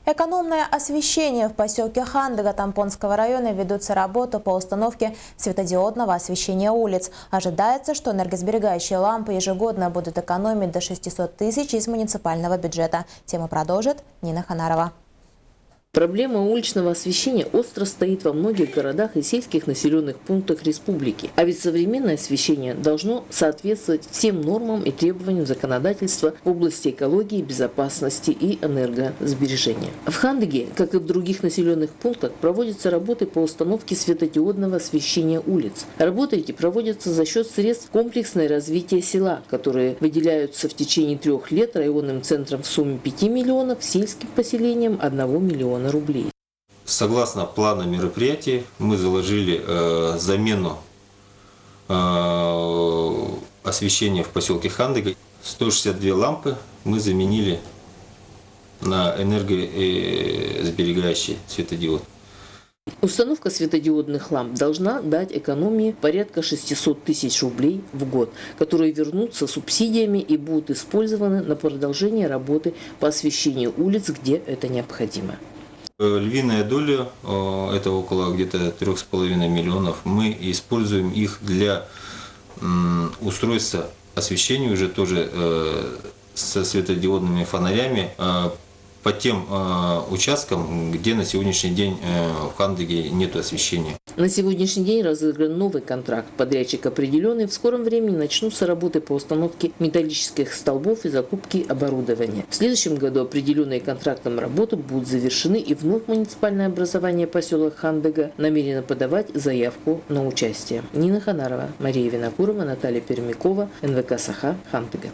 Экономное освещение в поселке Хандыга Тампонского района ведутся работы по установке светодиодного освещения улиц. Ожидается, что энергосберегающие лампы ежегодно будут экономить до 600 тысяч из муниципального бюджета. Тему продолжит Нина Ханарова. Проблема уличного освещения остро стоит во многих городах и сельских населенных пунктах республики. А ведь современное освещение должно соответствовать всем нормам и требованиям законодательства в области экологии, безопасности и энергосбережения. В Хандыге, как и в других населенных пунктах, проводятся работы по установке светодиодного освещения улиц. Работы эти проводятся за счет средств комплексное развитие села, которые выделяются в течение 3 лет районным центрам в сумме 5 миллионов, сельским поселениям 1 миллиона рублей. Согласно плану мероприятий мы заложили замену освещения в поселке Хандыга. 162 лампы мы заменили на энергосберегающий светодиод. Установка светодиодных ламп должна дать экономии порядка 600 тысяч рублей в год, которые вернутся субсидиями и будут использованы на продолжение работы по освещению улиц, где это необходимо. Львиная доля, это около где-то 3,5 миллионов, мы используем их для устройства освещения уже тоже со светодиодными фонарями по тем участкам, где на сегодняшний день в Хандыге нет освещения. На сегодняшний день разыгран новый контракт. Подрядчик определенный. В скором времени начнутся работы по установке металлических столбов и закупке оборудования. В следующем году определенные контрактом работы будут завершены, и вновь муниципальное образование поселок Хандыга намерено подавать заявку на участие. Нина Ханарова, Мария Винокурова, Наталья Пермякова, НВК Саха, Хандыга.